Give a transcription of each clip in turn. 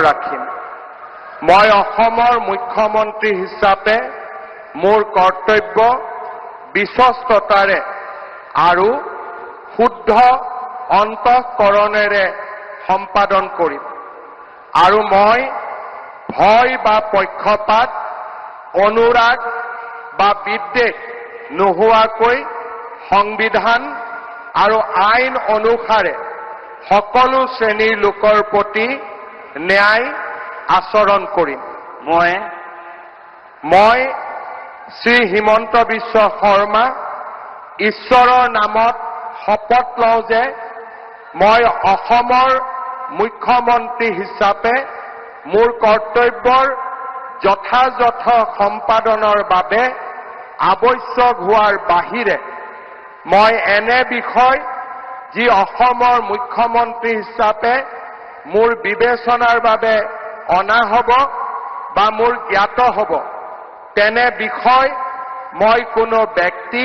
ৰাখিম। মই অসমৰ মুখ্যমন্ত্ৰী হিচাপে মোৰ কৰ্তব্য বিশ্বস্ততাৰে আৰু শুদ্ধ অন্তঃকৰণেৰে সম্পাদন কৰিম আৰু মই ভয় বা পক্ষপাত, অনুৰাগ বা বিদ্বেষ নোহোৱাকৈ সংবিধান আৰু আইন অনুসাৰে সকলো শ্ৰেণীৰ লোকৰ প্ৰতি ন্যায় আচৰণ কৰিম। মই শ্ৰী হিমন্ত বিশ্ব শৰ্মা ঈশ্বৰৰ নামত শপত লওঁ যে মই অসমৰ মুখ্যমন্ত্ৰী হিচাপে মোৰ কৰ্তব্যৰ যথাযথ সম্পাদনৰ বাবে আৱশ্যক হোৱাৰ বাহিৰে মই এনে বিষয় যি অসমৰ মুখ্যমন্ত্ৰী হিচাপে মোৰ বিবেচনাৰ বাবে অনা হ'ব বা মোৰ জ্ঞাত হ'ব তেনে বিষয় মই কোনো ব্যক্তি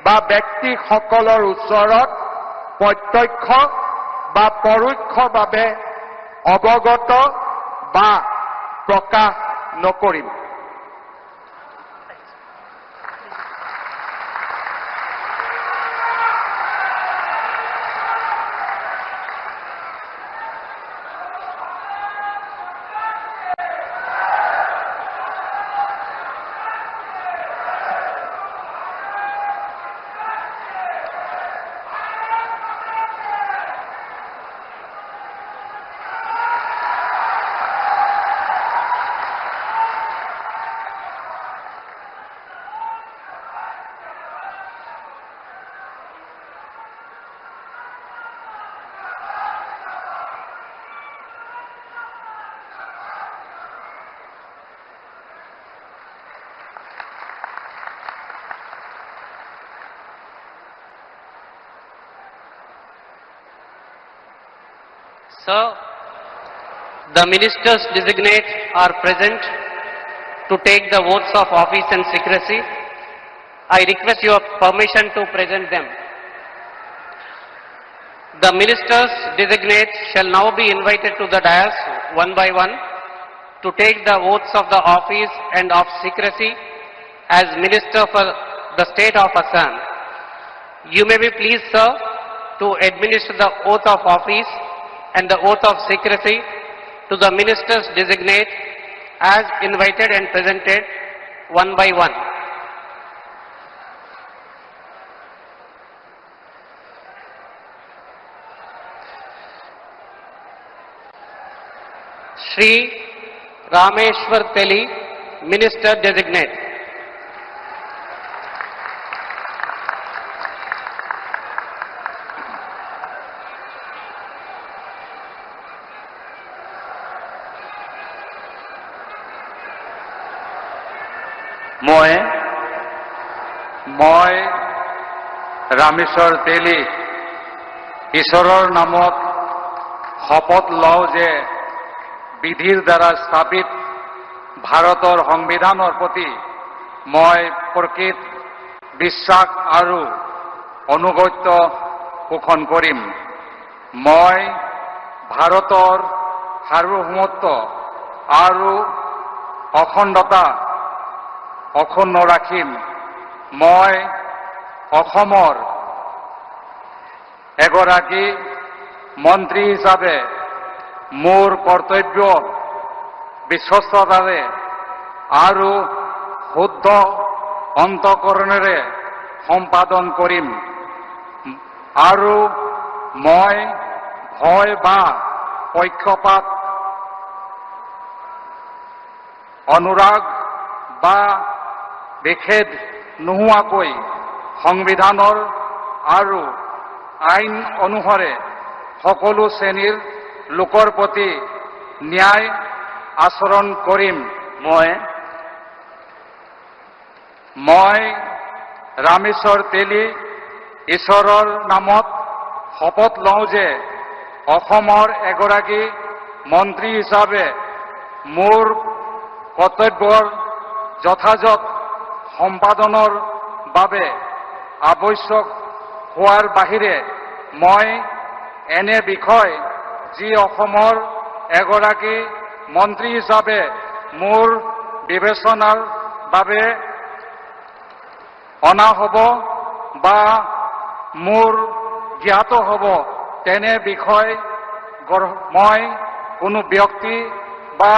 বা ব্যক্তিসকলৰ ওচৰত প্ৰত্যক্ষ বা পৰোক্ষভাৱে অৱগত বা প্ৰকাশ নকৰিম। Sir, the ministers designate are present to take the oaths of office and secrecy. I request your permission to present them. The ministers designate shall now be invited to the dais one by one to take the oaths of the office and of secrecy as minister for the state of Assam. You may be pleased, sir, to administer the oath of office and the oath of secrecy to the ministers designate as invited and presented one by one. Shri Rameshwar Teli, Minister Designate. মই ৰামেশ্বৰ তেলী ঈশ্বৰৰ নামত শপত লওঁ যে বিধিৰ দ্বাৰা স্থাপিত ভাৰতৰ সংবিধানৰ প্ৰতি মই প্ৰকৃত বিশ্বাস আৰু অনুগত্য পোষণ কৰিম। মই ভাৰতৰ সাৰ্বভৌমত্ব আৰু অখণ্ডতা অক্ষুণ্ণ ৰাখিম। মই অসমৰ এগৰাকী মন্ত্ৰী হিচাপে মোৰ কৰ্তব্য বিশ্বস্ততাৰে আৰু শুদ্ধ অন্তঃকৰণেৰে সম্পাদন কৰিম আৰু মই ভয় বা পক্ষপাত, অনুৰাগ বা বিখেদ নোহোৱাকৈ সংবিধানৰ আৰু আইন অনুসাৰে সকলো শ্ৰেণীৰ লোকৰ প্ৰতি ন্যায় আচৰণ কৰিম। মই ৰামেশ্বৰ তেলী ঈশ্বৰৰ নামত শপত লওঁ যে অসমৰ এগৰাকী মন্ত্ৰী হিচাপে মোৰ কৰ্তব্যৰ যথাযথ সম্পাদনৰ বাবে আৱশ্যক হোৱাৰ বাহিৰে মই এনে বিষয় যি অসমৰ এগৰাকী মন্ত্ৰী হিচাপে মোৰ বিবেচনাৰ বাবে অনা হ'ব বা মোৰ জ্ঞাত হ'ব তেনে বিষয় মই কোনো ব্যক্তি বা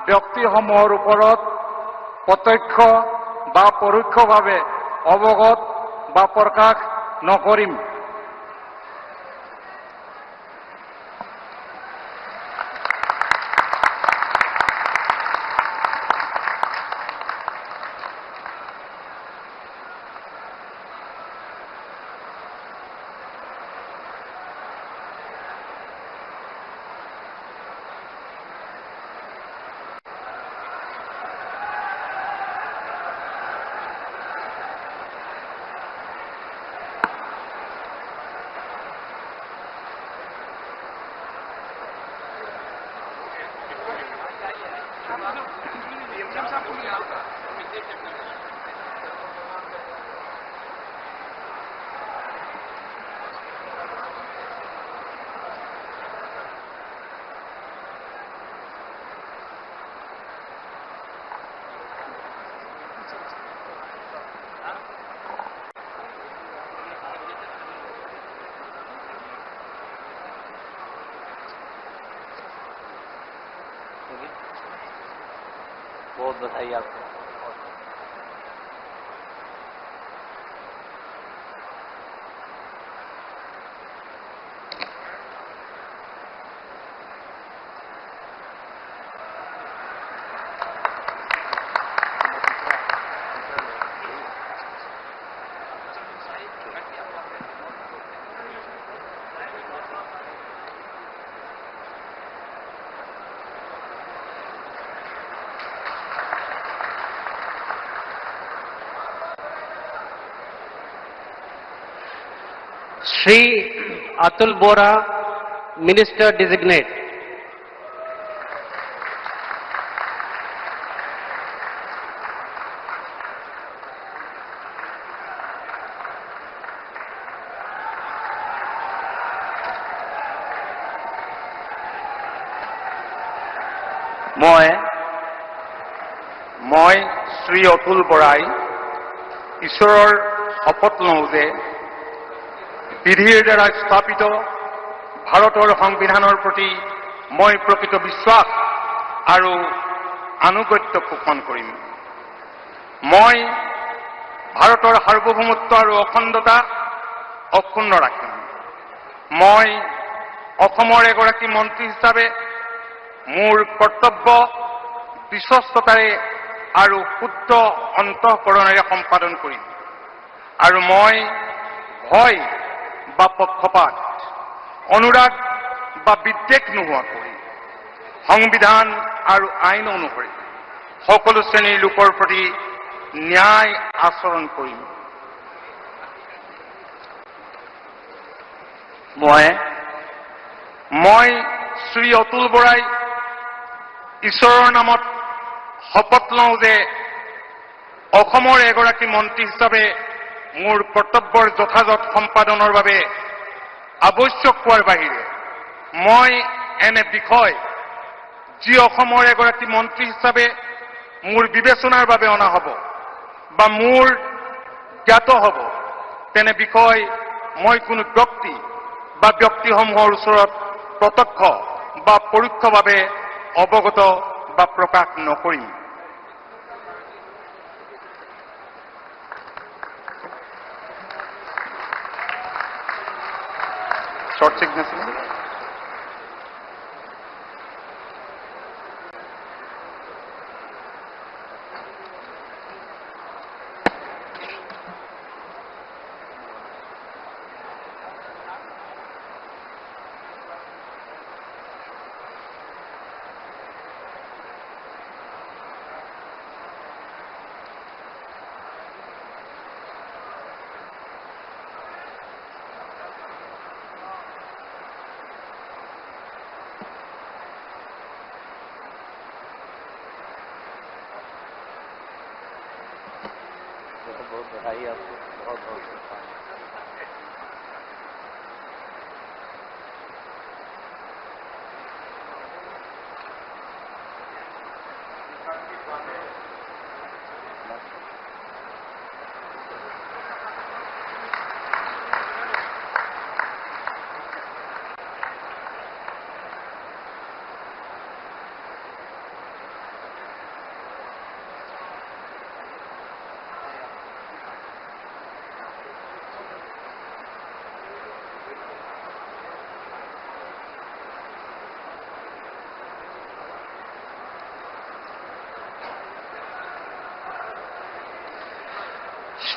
ব্যক্তিসমূহৰ ওপৰত প্ৰত্যক্ষ বা পৰোক্ষভাৱে অৱগত বা প্ৰকাশ নকৰিম। बहुत बधाई आपको। Shri Atul Bora, Minister Designate. মই শ্ৰী অতুল বৰাই ঈশ্বৰৰ শপত লওঁ যে বিধিৰ দ্বাৰা স্থাপিত ভাৰতৰ সংবিধানৰ প্ৰতি মই প্ৰকৃত বিশ্বাস আৰু আনুগত্য পোষণ কৰিম। মই ভাৰতৰ সাৰ্বভৌমত্ব আৰু অখণ্ডতা অক্ষুণ্ণ ৰাখিম। মই অসমৰ এগৰাকী মন্ত্ৰী হিচাপে মোৰ কৰ্তব্য বিশ্বস্ততাৰে আৰু শুদ্ধ অন্তঃকৰণেৰে সম্পাদন কৰিম আৰু মই ভয় বা পক্ষপাত, অনুৰাগ বা বিদ্বেষ নোহোৱাকৈ সংবিধান আৰু আইন অনুসৰি সকলো শ্ৰেণীৰ লোকৰ প্ৰতি ন্যায় আচৰণ কৰিম। মই শ্ৰী অতুল বৰাই ঈশ্বৰৰ নামত শপত লওঁ যে অসমৰ এগৰাকী মন্ত্ৰী হিচাপে মোৰ কৰ্তব্যৰ যথাযথ সম্পাদনৰ বাবে আৱশ্যক হোৱাৰ বাহিৰে মই এনে বিষয় যি অসমৰ এগৰাকী মন্ত্ৰী হিচাপে মোৰ বিবেচনাৰ বাবে অনা হ'ব বা মোৰ জ্ঞাত হ'ব তেনে বিষয় মই কোনো ব্যক্তি বা ব্যক্তিসমূহৰ ওচৰত প্ৰত্যক্ষ বা পৰোক্ষভাৱে অৱগত বা প্ৰকাশ নকৰিম। short signature. बहुत बधाई आपको, बहुत बहुत शुभकामनाएं।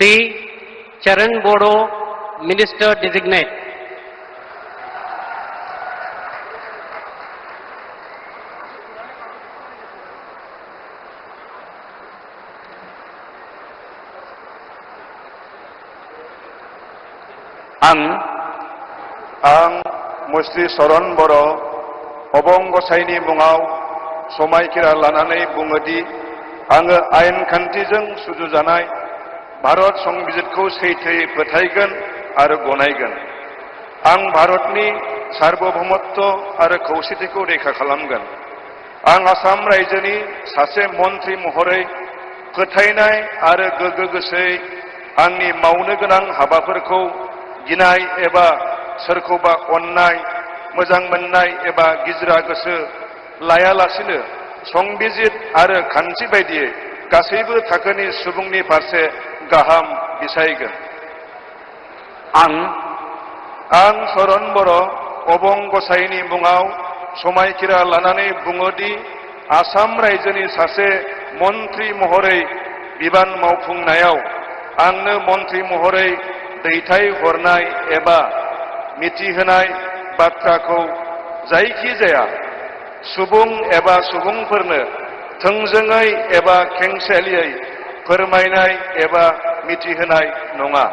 Shri Charan Bodo, Minister Designate. आं मुस्रि चरण बर' अबं गसाइनि मुङाव समायखिरा लानानै बुङोदि आङो आयेन खान्थिजों सुजुजानाय भारत संबिजितखौ सैथोयै फोथायगोन आरो गनायगोन। आं भारतनि सार्वभौमत्व आरो खौसेथिखौ रैखा खालामगोन। आं आसाम रायजोनि सासे मन्थ्रि महरै फोथायनाय आरो गोगो गोसोयै आंनि मावनो गोनां हाबाफोरखौ गिनाय एबा सोरखौबा अननाय, मोजां मोननाय एबा गिज्रा गोसो लायालासिनो संबिजित आरो खान्थि बायदियै गासैबो थाखोनि सुबुंनि फारसे गाहाम बिसायगोन। आं चरण बर' अबं गसाइनि मुङाव समायखिरा लानानै बुङोदि आसाम रायजोनि सासे मन्थ्रि महरै बिबान मावफुंनायाव आंनो मन्थ्रि महरै दैथायहरनाय एबा मिथिहोनाय बाथ्राखौ जायखिजाया सुबुं एबा सुबुंफोरनो थोंजोङै एबा खेंसालियै फोरमायनाय एबा मिथिहोनाय नङा।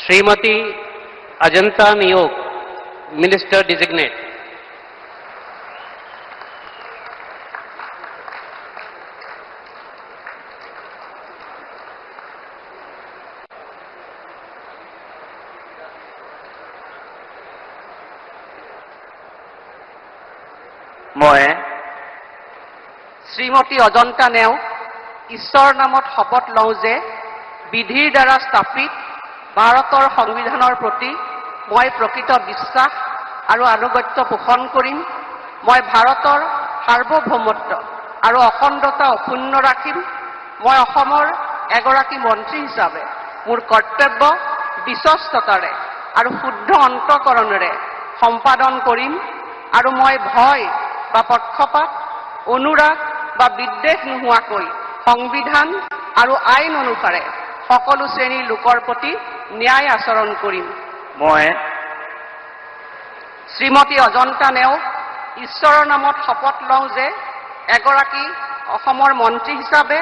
Srimati Ajanta Niyog, Minister Designate. মই শ্ৰীমতী অজন্তা নেওগ ঈশ্বৰৰ নামত শপত লওঁ যে বিধিৰ দ্বাৰা স্থাপিত ভাৰতৰ সংবিধানৰ প্ৰতি মই প্ৰকৃত বিশ্বাস আৰু আনুগত্য পোষণ কৰিম। মই ভাৰতৰ সাৰ্বভৌমত্ব আৰু অখণ্ডতা অক্ষুণ্ণ ৰাখিম। মই অসমৰ এগৰাকী মন্ত্ৰী হিচাপে মোৰ কৰ্তব্য বিশ্বস্ততাৰে আৰু শুদ্ধ অন্তঃকৰণেৰে সম্পাদন কৰিম আৰু মই ভয় বা পক্ষপাত, অনুৰাগ বা বিদ্বেষ নোহোৱাকৈ সংবিধান আৰু আইন অনুসাৰে সকলো শ্ৰেণীৰ লোকৰ প্ৰতি ন্যায় আচৰণ কৰিম। মই শ্ৰীমতী অজন্তা নেওগ ঈশ্বৰৰ নামত শপত লওঁ যে এগৰাকী অসমৰ মন্ত্ৰী হিচাপে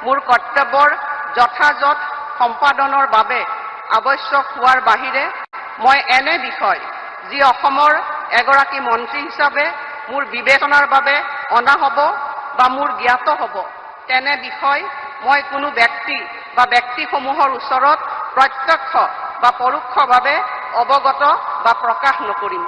মোৰ কৰ্তব্যৰ যথাযথ সম্পাদনৰ বাবে আৱশ্যক হোৱাৰ বাহিৰে মই এনে বিষয় যি অসমৰ এগৰাকী মন্ত্ৰী হিচাপে মোৰ বিবেচনাৰ বাবে অনা হ'ব বা মোৰ জ্ঞাত হ'ব তেনে বিষয় মই কোনো ব্যক্তি বা ব্যক্তিসমূহৰ ওচৰত প্ৰত্যক্ষ বা পৰোক্ষভাৱে অৱগত বা প্ৰকাশ নকৰিম।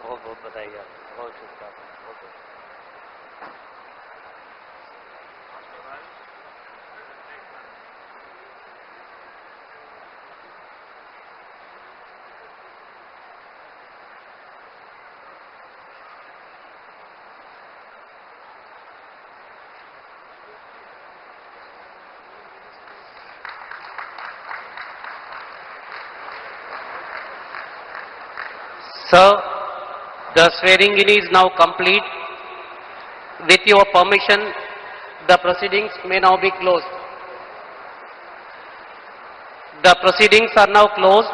बहुत बहुत बधाई आपको, बहुत शुभकामनाएं, बहुत बहुत। Sir, the swearing-in is now complete. With your permission, the proceedings may now be closed. The proceedings are now closed.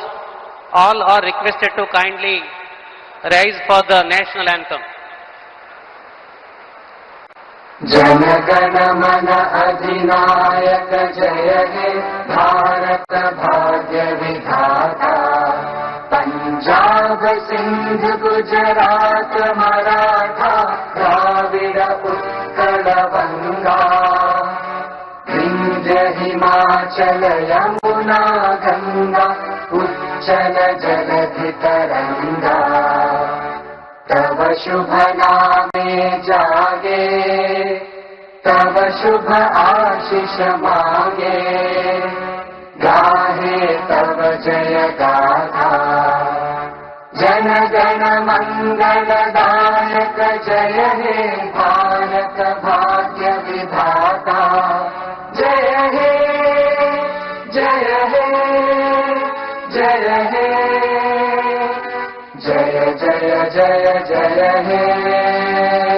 All are requested to kindly rise for the national anthem. Jana Gana मन अधिनायक जय हे भारत भाग्य विधाता पंजाब सिंध गुजरात मराठा द्राविड़ उत्कल बंगा विंध्य हिमाचल यमुना गंगा उच्चल जलधि तरंगा तव शुभ नामे जागे तव शुभ आशीष मांगे गाहे तव जय गाथा जन गण मंगल दायक जय हे भारत भाग्य विधाता जय हे जय हे जय हे जय जय जय जय हे